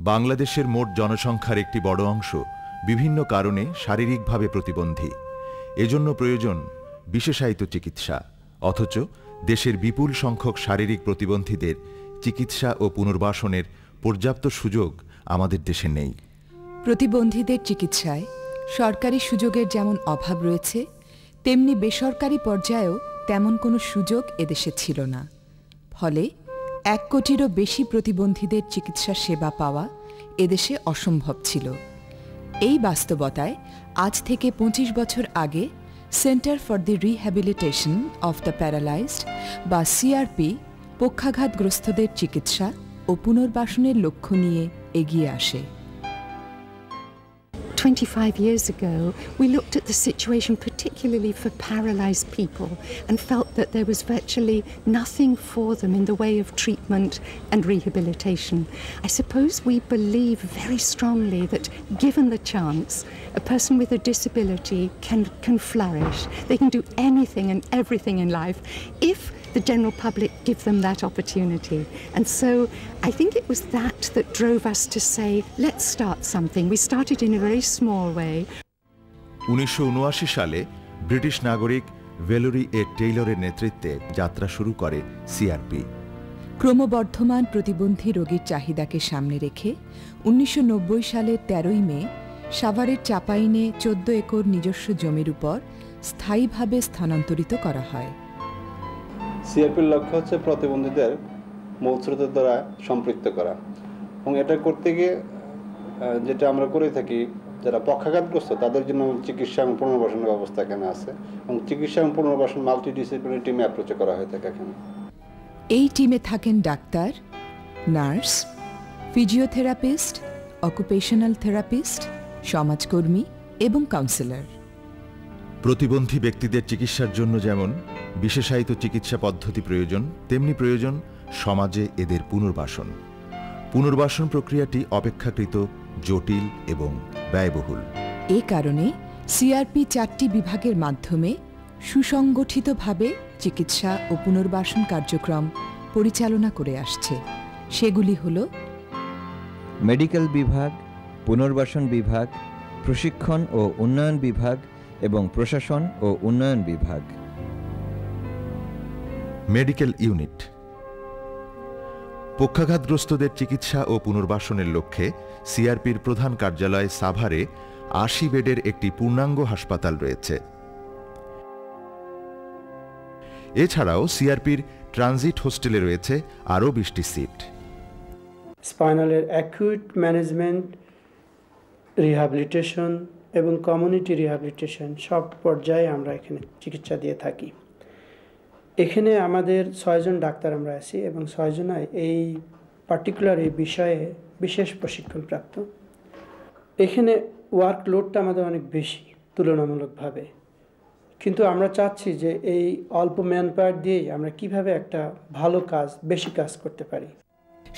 বাংলাদেশের মোট জনসংখ্যার একটি বড় অংশ বিভিন্ন কারণে শারীরিকভাবে প্রতিবন্ধী। এজন্য প্রয়োজন বিশেষায়িত চিকিৎসা, অথচ দেশের বিপুল সংখ্যক শারীরিক প্রতিবন্ধীদের চিকিৎসা ও পুনর্বাসনের পর্যাপ্ত সুযোগ আমাদের দেশে নেই। প্রতিবন্ধীদের চিকিৎসায় সরকারি সুযোগের যেমন অভাব রয়েছে, তেমনি বেসরকারি পর্যায়েও তেমন কোনো সুযোগ এদেশে ছিল না। ফলে 1 কোটিরও বেশি প্রতিবন্ধীদের চিকিৎসা সেবা পাওয়া এদেশে অসম্ভব ছিল। এই বাস্তবতায় আজ থেকে 25 বছর আগে centre for the rehabilitation of the paralysed বা সিআরপি পক্ষাঘাতগ্রস্তদের চিকিৎসা ও পুনর্বাসনের লক্ষ্য নিয়ে এগিয়ে আসে। 25 years ago, we looked at the situation particularly for paralysed people and felt that there was virtually nothing for them in the way of treatment and rehabilitation. I suppose we believe very strongly that given the chance, a person with a disability can flourish. They can do anything and everything in life if the general public give them that opportunity. And so I think it was that drove us to say, let's start something. We started in a very small way. 1979 সালে British নাগরিক Valerie এ টেইলরের নেতৃত্বে যাত্রা শুরু করে CRP. ক্রমবর্ধমান প্রতিবন্ধী রোগীর চাহিদাকে সামনে রেখে 1990 সালের 13ই মে সাভারের চাপাইনে 14 একর নিজস্ব জমির উপর স্থায়ীভাবে স্থানান্তরিত করা হয়। সিআরপির লক্ষ্য হচ্ছে প্রতিবন্ধীদের মূল স্রোতের দ্বারা সম্পৃক্ত করা, এবং এটা করতে গিয়ে যেটা আমরা করে থাকি, যারা পক্ষাঘাতগ্রস্ত তাদের জন্য চিকিৎসা এবং পুনর্বাসনের ব্যবস্থা এখানে আছে, এবং চিকিৎসা এবং পুনর্বাসন মাল্টিডিসিপ্লিনারি টিমে অ্যাপ্রোচে করা হয়ে থাকে এখানে। এই টিমে থাকেন doctor, nurse, physiotherapist, occupational therapist, সমাজকর্মী এবং কাউন্সিলর। প্রতিবন্ধী ব্যক্তিদের চিকিৎসার জন্য যেমন বিশেষায়িত চিকিৎসা পদ্ধতি প্রয়োজন, তেমনি প্রয়োজন সমাজে এদের পুনর্বাসন। পুনর্বাসন প্রক্রিয়াটি অপেক্ষাকৃত জটিল এবং ব্যয়বহুল। এ কারণে সিআরপি 4টি বিভাগের মাধ্যমে সুসংগঠিতভাবে চিকিৎসা ও পুনর্বাসন কার্যক্রম পরিচালনা করে আসছে। সেগুলি হল মেডিকেল বিভাগ, পুনর্বাসন বিভাগ, প্রশিক্ষণ ও উন্নয়ন বিভাগ এবং প্রশাসন ও উন্নয়ন বিভাগ। মেডিকেল ইউনিট পক্ষাঘাতগ্রস্তদের চিকিৎসা ও পুনর্বাসনের লক্ষ্যে সিআরপির প্রধান কার্যালয় সাভারে 80 বেডের একটি পূর্ণাঙ্গ হাসপাতাল রয়েছে। এছাড়াও সিআরপির ট্রানজিট হোস্টেলে রয়েছে আরও 20টি সিট। স্পাইনালের অ্যাকিউট ম্যানেজমেন্ট, রিহ্যাবিলিটেশন এবং কমিউনিটি রিহ্যাবিলিটেশন সব পর্যায়ে আমরা এখানে চিকিৎসা দিয়ে থাকি। এখানে আমাদের 6 জন ডাক্তার আমরা আছি, এবং 6 জনাই এই পার্টিকুলার এই বিষয়ে বিশেষ প্রশিক্ষণপ্রাপ্ত। এখানে ওয়ার্কলোডটা আমাদের অনেক বেশি তুলনামূলকভাবে, কিন্তু আমরা চাচ্ছি যে এই অল্প ম্যান পাওয়ার দিয়েই আমরা কিভাবে একটা ভালো কাজ, বেশি কাজ করতে পারি।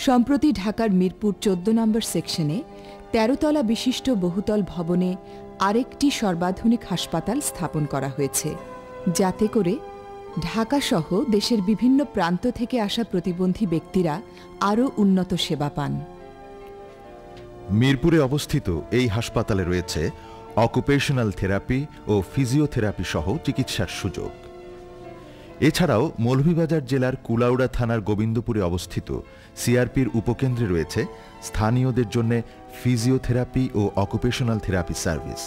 সম্প্রতি ঢাকার মিরপুর 14 নম্বর সেকশনে 13 তলা বিশিষ্ট বহুতল ভবনে আরেকটি সর্বাধুনিক হাসপাতাল স্থাপন করা হয়েছে, যাতে করে ঢাকাসহ দেশের বিভিন্ন প্রান্ত থেকে আসা প্রতিবন্ধী ব্যক্তিরা আরও উন্নত সেবা পান। মিরপুরে অবস্থিত এই হাসপাতালে রয়েছে অকুপেশনাল থেরাপি ও ফিজিওথেরাপি সহ চিকিৎসার সুযোগ। এছাড়াও মৌলভীবাজার জেলার কুলাউড়া থানার গোবিন্দপুরে অবস্থিত সিআরপির উপকেন্দ্রে রয়েছে স্থানীয়দের জন্য ফিজিওথেরাপি ও অকুপেশনাল থেরাপি সার্ভিস।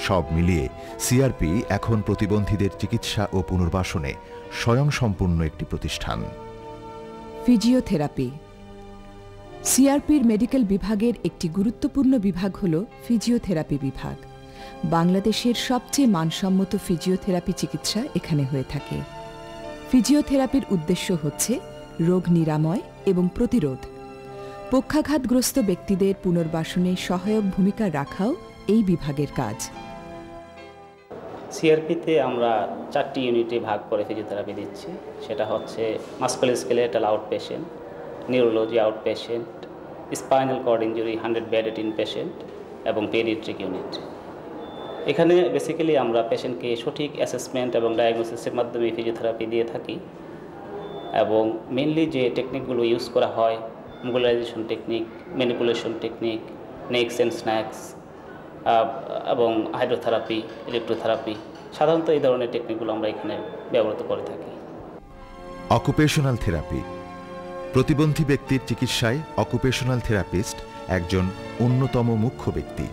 সব মিলিয়ে সিআরপি এখন প্রতিবন্ধীদের চিকিৎসা ও পুনর্বাসনে স্বয়ংসম্পূর্ণ একটি প্রতিষ্ঠান। ফিজিওথেরাপি সিআরপির মেডিকেল বিভাগের একটি গুরুত্বপূর্ণ বিভাগ হল ফিজিওথেরাপি বিভাগ। বাংলাদেশের সবচেয়ে মানসম্মত ফিজিওথেরাপি চিকিৎসা এখানে হয়ে থাকে। ফিজিওথেরাপির উদ্দেশ্য হচ্ছে রোগ নিরাময় এবং প্রতিরোধ। পক্ষাঘাতগ্রস্ত ব্যক্তিদের পুনর্বাসনে সহায়ক ভূমিকা রাখাও এই বিভাগের কাজ। সিআরপিতে আমরা 4টি ইউনিটে ভাগ করে ফিজিওথেরাপি দিচ্ছি। সেটা হচ্ছে musculoskeletal outpatient, neurology outpatient, spinal cord injury 100 bedded inpatient এবং পেডিয়াট্রিক ইউনিট। এখানে বেসিক্যালি আমরা পেশেন্টকে সঠিক অ্যাসেসমেন্ট এবং ডায়াগনোসিসের মাধ্যমে ফিজিওথেরাপি দিয়ে থাকি, এবং মেনলি যে টেকনিকগুলো ইউজ করা হয় mobilisation technique, manipulation technique, necks and snacks এবং হাইড্রোথেরাপি, ইলেকট্রোথেরাপি, সাধারণত এই ধরনের টেকনিকগুলো আমরা এখানে ব্যবহৃত করে থাকি। Occupational therapy. প্রতিবন্ধী ব্যক্তির চিকিৎসায় অকুপেশনাল থেরাপিস্ট একজন অন্যতম মুখ্য ব্যক্তি।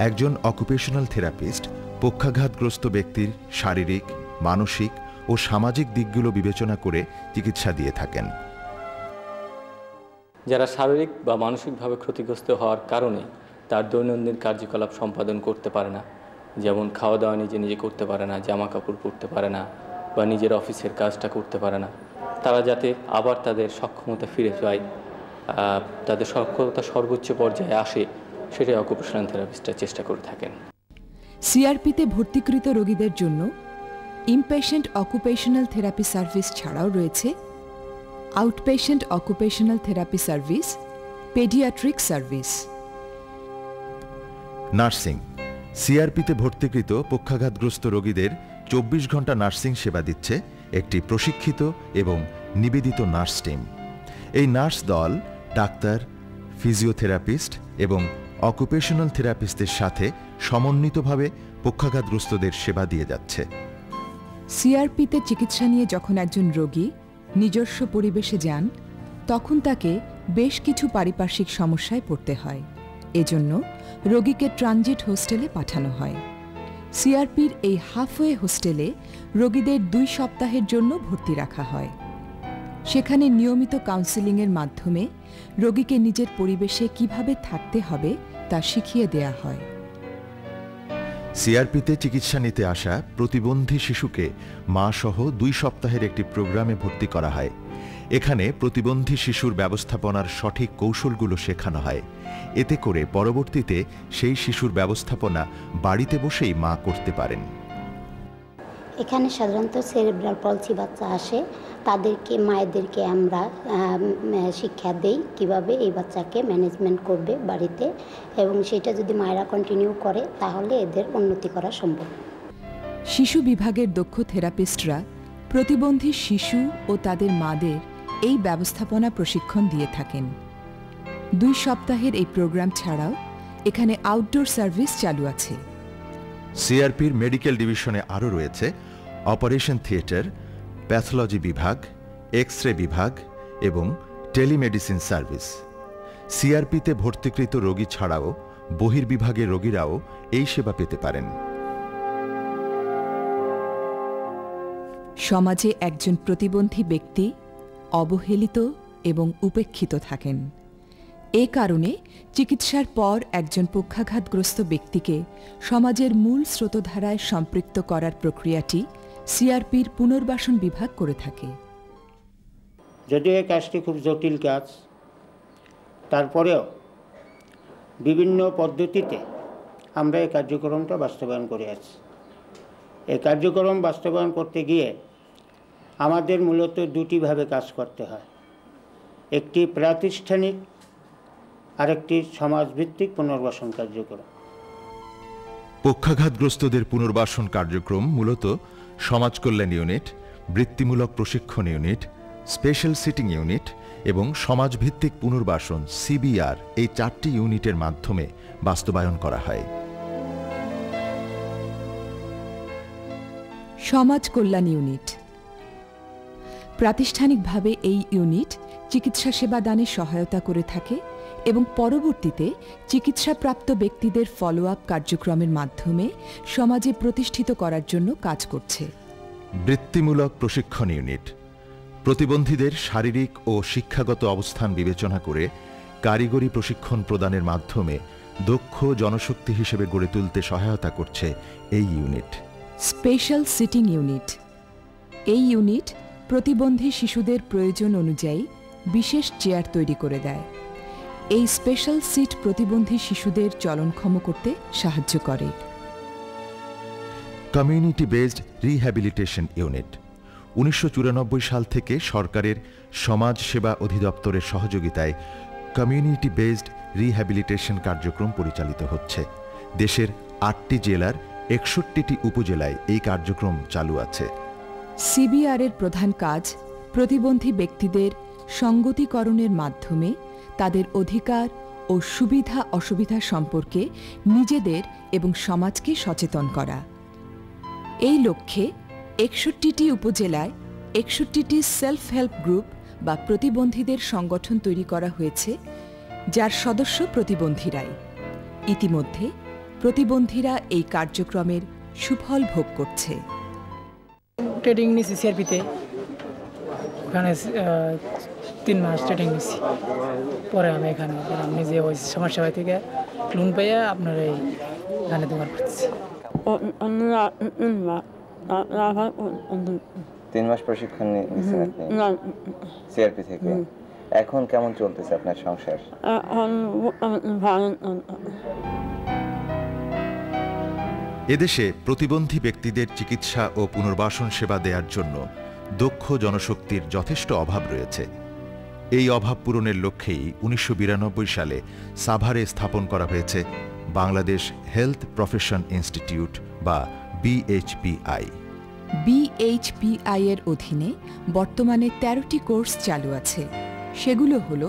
একজন অকুপেশনাল থেরাপিস্ট পক্ষাঘাতগ্রস্ত ব্যক্তির শারীরিক, মানসিক ও সামাজিক দিকগুলো বিবেচনা করে চিকিৎসা দিয়ে থাকেন। যারা শারীরিক বা মানসিকভাবে ক্ষতিগ্রস্ত হওয়ার কারণে তার দৈনন্দিন কার্যকলাপ সম্পাদন করতে পারে না, যেমন খাওয়া দাওয়া নিজে নিজে করতে পারে না, জামা কাপড় পরতে পারে না বা নিজের অফিসের কাজটা করতে পারে না, তারা যাতে আবার তাদের সক্ষমতা ফিরে পায়, তাদের সক্ষমতা সর্বোচ্চ পর্যায়ে আসে, সেটাই অকুপেশনাল থেরাপিস্টরা চেষ্টা করে থাকেন। সিআরপিতে ভর্তিকৃত রোগীদের জন্য ইনপেশেন্ট অকুপেশনাল থেরাপি সার্ভিস ছাড়াও রয়েছে outpatient occupational therapy service, paediatric service. Nursing. সিআরপিতে ভর্তিকৃত পক্ষাঘাতগ্রস্ত রোগীদের 24 ঘন্টা নার্সিং সেবা দিচ্ছে একটি প্রশিক্ষিত এবং নিবেদিত নার্স টিম। এই নার্স দল ডাক্তার, ফিজিওথেরাপিস্ট এবং অকুপেশনাল থেরাপিস্টদের সাথে সমন্বিতভাবে পক্ষাঘাতগ্রস্তদের সেবা দিয়ে যাচ্ছে। সিআরপিতে চিকিৎসা নিয়ে যখন একজন রোগী নিজস্ব পরিবেশে যান, তখন তাকে বেশ কিছু পারিপার্শ্বিক সমস্যায় পড়তে হয়। এজন্য রোগীকে ট্রানজিট হোস্টেলে পাঠানো হয়। সিআরপির এই হাফওয়ে হোস্টেলে রোগীদের 2 সপ্তাহের জন্য ভর্তি রাখা হয়। সেখানে নিয়মিত কাউন্সেলিংয়ের মাধ্যমে রোগীকে নিজের পরিবেশে কিভাবে থাকতে হবে তা শিখিয়ে দেয়া হয়। সিআরপিতে চিকিৎসা নিতে আসা প্রতিবন্ধী শিশুকে মা সহ 2 সপ্তাহের একটি প্রোগ্রামে ভর্তি করা হয়। এখানে প্রতিবন্ধী শিশুর ব্যবস্থাপনার সঠিক কৌশলগুলো শেখানো হয়। এতে করে পরবর্তীতে সেই শিশুর ব্যবস্থাপনা বাড়িতে বসেই মা করতে পারেন। এখানে সাধারণত সেরেব্রাল পলসি বাচ্চা আসে, তাদেরকে মায়েদেরকে আমরা শিক্ষা দেই কিভাবে এই বাচ্চাকে ম্যানেজমেন্ট করবে বাড়িতে, এবং সেটা যদি মায়েরা কন্টিনিউ করে তাহলে এদের উন্নতি করা সম্ভব। শিশু বিভাগের দক্ষ থেরাপিস্টরা প্রতিবন্ধী শিশু ও তাদের মাদের এই ব্যবস্থাপনা প্রশিক্ষণ দিয়ে থাকেন। 2 সপ্তাহের এই প্রোগ্রাম ছাড়াও এখানে আউটডোর সার্ভিস চালু আছে। সিআরপির মেডিকেল ডিভিশনে আরও রয়েছে অপারেশন থিয়েটার, প্যাথোলজি বিভাগ, এক্স-রে বিভাগ এবং টেলিমেডিসিন সার্ভিস। সিআরপিতে ভর্তিকৃত রোগী ছাড়াও বহির্বিভাগের রোগীরাও এই সেবা পেতে পারেন। সমাজে একজন প্রতিবন্ধী ব্যক্তি অবহেলিত এবং উপেক্ষিত থাকেন। এ কারণে চিকিৎসার পর একজন পক্ষাঘাতগ্রস্ত ব্যক্তিকে সমাজের মূল স্রোতধারায় সম্পৃক্ত করার প্রক্রিয়াটি সিআরপির পুনর্বাসন বিভাগ করে থাকে। যদিও এই কাজটি খুব জটিল কাজ, তারপরেও বিভিন্ন পদ্ধতিতে আমরা এই কার্যক্রমটা বাস্তবায়ন করে আছি। এই কার্যক্রম বাস্তবায়ন করতে গিয়ে আমাদের মূলত 2টি ভাবে কাজ করতে হয়। একটি প্রাতিষ্ঠানিক, আরেকটি সমাজভিত্তিক পুনর্বাসন কার্যক্রম। পক্ষাঘাতগ্রস্তদের পুনর্বাসন কার্যক্রম মূলত সমাজ কল্যাণ ইউনিট, বৃত্তিমূলক প্রশিক্ষণ ইউনিট, স্পেশাল সিটিং ইউনিট এবং সমাজভিত্তিক পুনর্বাসন সিবিআর, এই 4টি ইউনিটের মাধ্যমে বাস্তবায়ন করা হয়। সমাজ কল্যাণ ইউনিট। প্রাতিষ্ঠানিকভাবে এই ইউনিট চিকিৎসা সেবা দানে সহায়তা করে থাকে এবং পরবর্তীতে চিকিৎসাপ্রাপ্ত ব্যক্তিদের ফলো আপ কার্যক্রমের মাধ্যমে সমাজে প্রতিষ্ঠিত করার জন্য কাজ করছে। বৃত্তিমূলক প্রশিক্ষণ ইউনিট প্রতিবন্ধীদের শারীরিক ও শিক্ষাগত অবস্থান বিবেচনা করে কারিগরি প্রশিক্ষণ প্রদানের মাধ্যমে দক্ষ জনশক্তি হিসেবে গড়ে তুলতে সহায়তা করছে এই ইউনিট। Special sitting unit. এই ইউনিট প্রতিবন্ধী শিশুদের প্রয়োজন অনুযায়ী বিশেষ চেয়ার তৈরি করে দেয়। এই স্পেশাল সিট প্রতিবন্ধী শিশুদের চলনক্ষম করতে সাহায্য করে। কমিউনিটি বেসড রিহ্যাবিলিটেশন ইউনিট 1994 সাল থেকে সরকারের সমাজ সেবা অধিদপ্তরের সহযোগিতায় কমিউনিটি বেসড রিহ্যাবিলিটেশন কার্যক্রম পরিচালিত হচ্ছে। দেশের 8টি জেলার 61টি উপজেলায় এই কার্যক্রম চালু আছে। সিবিআর এর প্রধান কাজ প্রতিবন্ধী ব্যক্তিদের সঙ্গতিকরণের মাধ্যমে তাদের অধিকার ও সুবিধা অসুবিধা সম্পর্কে নিজেদের এবং সমাজকে সচেতন করা। এই লক্ষ্যে ৬১টি উপজেলায় ৬১টি সেলফ হেল্প গ্রুপ বা প্রতিবন্ধীদের সংগঠন তৈরি করা হয়েছে, যার সদস্য প্রতিবন্ধীরাই। ইতিমধ্যে প্রতিবন্ধীরা এই কার্যক্রমের সুফল ভোগ করছে। ট্রেনিং নিয়েছি সিআরপিতে, ওখানে 3 মাস ট্রেনিং নিয়েছি। পরে আমি এখানে নিজে ওই সমাজসেবা থেকে লোন পাইয়া আপনার এই এখানে দোকান করতেছি। 3 মাস প্রশিক্ষণ নিয়েছেন আপনি সিআরপি থেকে। এখন কেমন চলতেছে আপনার সংসার? এদেশে প্রতিবন্ধী ব্যক্তিদের চিকিৎসা ও পুনর্বাসন সেবা দেওয়ার জন্য দক্ষ জনশক্তির যথেষ্ট অভাব রয়েছে। এই অভাব পূরণের লক্ষ্যেই ১৯৯২ সালে সাভারে স্থাপন করা হয়েছে বাংলাদেশ হেলথ প্রফেশন ইনস্টিটিউট বা BHPI। BHPI এর অধীনে বর্তমানে ১৩টি কোর্স চালু আছে। সেগুলো হল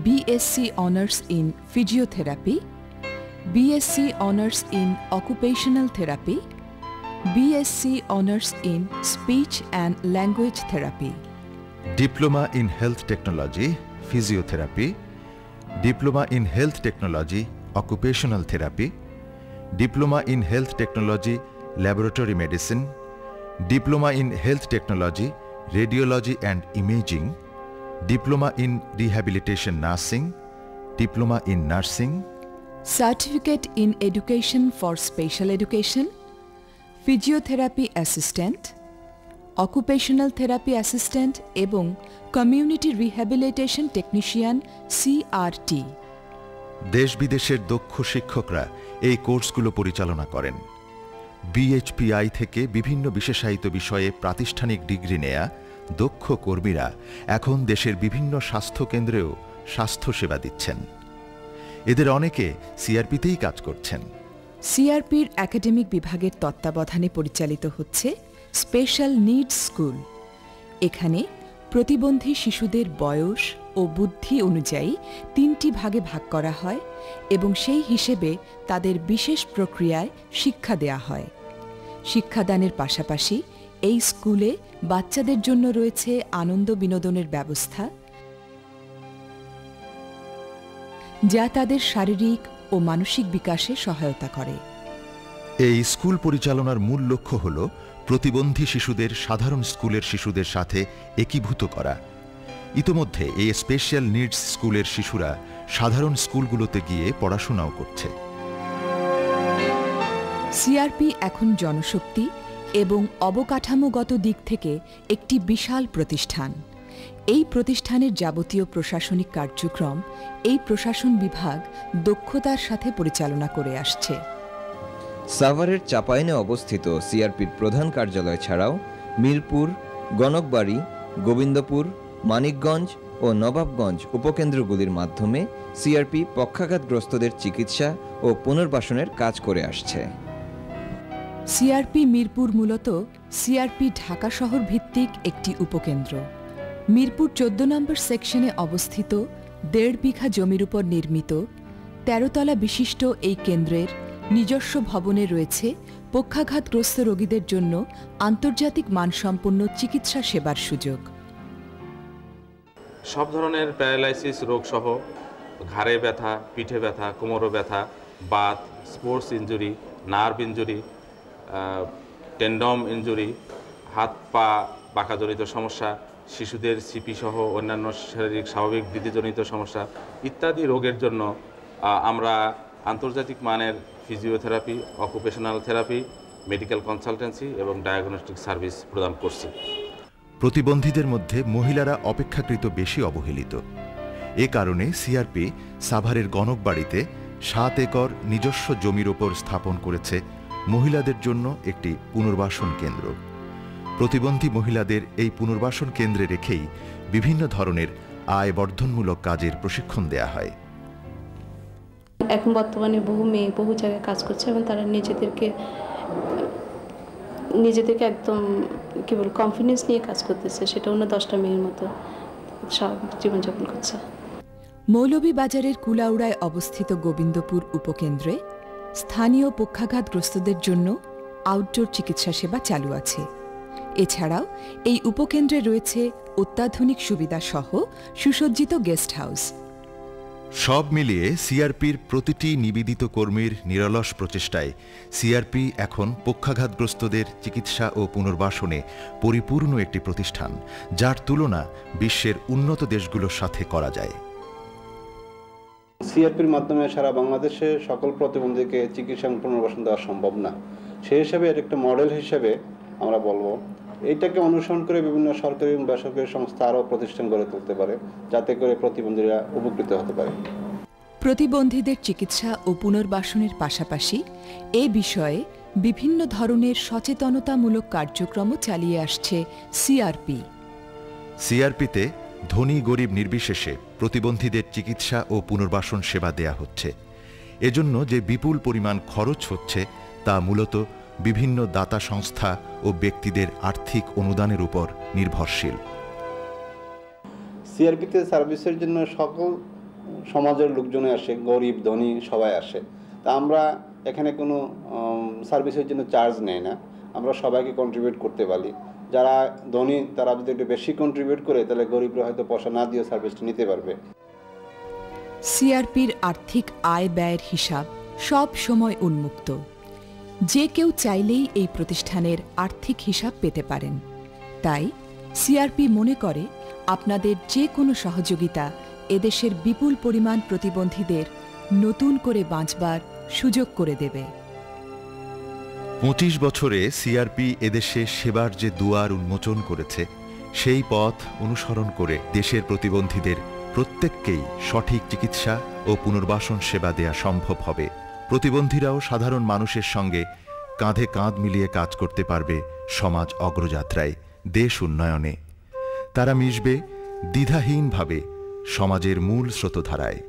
BSc honours in physiotherapy, BSc honours in occupational therapy, BSc honours in speech and language therapy, diploma in health technology physiotherapy, diploma in health technology occupational therapy, diploma in health technology laboratory medicine, diploma in health technology radiology and imaging, diploma in rehabilitation nursing, diploma in nursing, certificate in education for special education, physiotherapy assistant, occupational therapy assistant এবং community rehabilitation technician CRT। দেশ বিদেশের দক্ষ শিক্ষকরা এই কোর্সগুলো পরিচালনা করেন। BHPI থেকে বিভিন্ন বিশেষায়িত বিষয়ে প্রাতিষ্ঠানিক ডিগ্রি নেয়া দক্ষ কর্মীরা এখন দেশের বিভিন্ন স্বাস্থ্যকেন্দ্রেও স্বাস্থ্যসেবা দিচ্ছেন। এদের অনেকে সিআরপিতেই কাজ করছেন। সিআরপির একাডেমিক বিভাগের তত্ত্বাবধানে পরিচালিত হচ্ছে স্পেশাল নিডস স্কুল। এখানে প্রতিবন্ধী শিশুদের বয়স ও বুদ্ধি অনুযায়ী 3টি ভাগে ভাগ করা হয় এবং সেই হিসেবে তাদের বিশেষ প্রক্রিয়ায় শিক্ষা দেয়া হয়। শিক্ষাদানের পাশাপাশি এই স্কুলে বাচ্চাদের জন্য রয়েছে আনন্দ বিনোদনের ব্যবস্থা, যা তাদের শারীরিক ও মানসিক বিকাশে সহায়তা করে। এই স্কুল পরিচালনার মূল লক্ষ্য হল প্রতিবন্ধী শিশুদের সাধারণ স্কুলের শিশুদের সাথে একীভূত করা। ইতোমধ্যে এই স্পেশাল নিডস স্কুলের শিশুরা সাধারণ স্কুলগুলোতে গিয়ে পড়াশোনাও করছে। সিআরপি এখন জনশক্তি এবং অবকাঠামোগত দিক থেকে একটি বিশাল প্রতিষ্ঠান। এই প্রতিষ্ঠানের যাবতীয় প্রশাসনিক কার্যক্রম এই প্রশাসন বিভাগ দক্ষতার সাথে পরিচালনা করে আসছে। সাভারের চাপাইনে অবস্থিত সিআরপির প্রধান কার্যালয় ছাড়াও মিরপুর, গণকবাড়ি, গোবিন্দপুর, মানিকগঞ্জ ও নবাবগঞ্জ উপকেন্দ্রগুলির মাধ্যমে সিআরপি পক্ষাঘাতগ্রস্তদের চিকিৎসা ও পুনর্বাসনের কাজ করে আসছে। সিআরপি মিরপুর মূলত সিআরপি ঢাকা শহর ভিত্তিক একটি উপকেন্দ্র। মিরপুর 14 নম্বর সেকশনে অবস্থিত 1.5 বিঘা জমির উপর নির্মিত 13 তলা বিশিষ্ট এই কেন্দ্রের নিজস্ব ভবনে রয়েছে পক্ষাঘাতগ্রস্ত রোগীদের জন্য আন্তর্জাতিক মানসম্পন্ন চিকিৎসা সেবার সুযোগ। সব ধরনের প্যারালাইসিস রোগসহ ঘাড়ে ব্যথা, পিঠে ব্যথা, কোমরে ব্যথা, বাত, sports injury, nerve injury, tendon injury, হাত পা বাঁকাজনিত সমস্যা, শিশুদের সিপি সহ অন্যান্য শারীরিক স্বাভাবিক বৃদ্ধিজনিত সমস্যা ইত্যাদি রোগের জন্য আমরা আন্তর্জাতিক মানের physiotherapy, occupational therapy, medical consultancy এবং ডায়াগনস্টিক সার্ভিস প্রদান করছি। প্রতিবন্ধীদের মধ্যে মহিলারা অপেক্ষাকৃত বেশি অবহেলিত। এ কারণে সিআরপি সাভারের গণকবাড়িতে 7 একর নিজস্ব জমির ওপর স্থাপন করেছে মহিলাদের জন্য একটি পুনর্বাসন কেন্দ্র। প্রতিবন্ধী মহিলাদের এই পুনর্বাসন কেন্দ্রে রেখেই বিভিন্ন ধরনের আয় বর্ধনমূলক কাজের প্রশিক্ষণ দেয়া হয়। এখন বর্তমানে বহু মেয়ে বহু জায়গায় কাজ করছে এবং তারা নিজেদেরকে একদম কনফিডেন্স নিয়ে কাজ করতেছে, সেটা অন্য 10টা মেয়ের মতো। স্বাভাবিক জীবনযাপন করছে। মৌলভীবাজারের কুলাউড়ায় অবস্থিত গোবিন্দপুর উপকেন্দ্রে স্থানীয় পক্ষাঘাতগ্রস্তদের জন্য আউটডোর চিকিৎসা সেবা চালু আছে। এছাড়াও এই উপকেন্দ্রে রয়েছে অত্যাধুনিক সুবিধাসহ সুসজ্জিত গেস্ট হাউস। সব মিলিয়ে সিআরপির প্রতিটি নিবেদিত কর্মীর নিরলস প্রচেষ্টায় সিআরপি এখন পক্ষাঘাতগ্রস্তদের চিকিৎসা ও পুনর্বাসনে পরিপূর্ণ একটি প্রতিষ্ঠান, যার তুলনা বিশ্বের উন্নত দেশগুলোর সাথে করা যায়। সিআরপির মাধ্যমে সারা বাংলাদেশে সকল প্রতিবন্ধীকে চিকিৎসা এবং পুনর্বাসন দেওয়া সম্ভব না। সেই হিসাবে এর একটা মডেল হিসেবে আমরা বলবো এইটাকে অনুসরণ করে বিভিন্ন সরকারি এবং বেসরকারি সংস্থা আরও প্রতিষ্ঠান গড়ে তুলতে পারে, যাতে করে প্রতিবন্ধীরা উপকৃত হতে পারে। প্রতিবন্ধীদের চিকিৎসা ও পুনর্বাসনের পাশাপাশি এ বিষয়ে বিভিন্ন ধরনের সচেতনতামূলক কার্যক্রমও চালিয়ে আসছে সিআরপি। সিআরপিতে ধনী গরিব নির্বিশেষে প্রতিবন্ধীদের চিকিৎসা ও পুনর্বাসন সেবা দেয়া হচ্ছে। এজন্য যে বিপুল পরিমাণ খরচ হচ্ছে তা মূলত বিভিন্ন দাতা সংস্থা ও ব্যক্তিদের আর্থিক অনুদানের উপর নির্ভরশীল। সিআরপিতে সার্ভিসের জন্য সকল সমাজের লোকজনে আসে, গরিব ধনী সবাই আসে। তা আমরা এখানে কোনো সার্ভিসের জন্য চার্জ নেই না, আমরা সবাইকে কন্ট্রিবিউট করতে পারি। যারা ধনী তারা যদি একটু বেশি কন্ট্রিবিউট করে তাহলে গরিবরা হয়তো পয়সা না দিয়ে সার্ভিসটা নিতে পারবে। সিআরপির আর্থিক আয় ব্যয়ের হিসাব সব সময় উন্মুক্ত। যে কেউ চাইলেই এই প্রতিষ্ঠানের আর্থিক হিসাব পেতে পারেন। তাই সিআরপি মনে করে আপনাদের যে কোনো সহযোগিতা এদেশের বিপুল পরিমাণ প্রতিবন্ধীদের নতুন করে বাঁচবার সুযোগ করে দেবে। 25 বছরে সিআরপি এদেশে সেবার যে দুয়ার উন্মোচন করেছে, সেই পথ অনুসরণ করে দেশের প্রতিবন্ধীদের প্রত্যেককেই সঠিক চিকিৎসা ও পুনর্বাসন সেবা দেয়া সম্ভব হবে। প্রতিবন্ধীরাও সাধারণ মানুষের সঙ্গে কাঁধে কাঁধ মিলিয়ে কাজ করতে পারবে সমাজ অগ্রযাত্রায়, দেশ উন্নয়নে। তারা মিশবে দ্বিধাহীনভাবে সমাজের মূল স্রোতধারায়।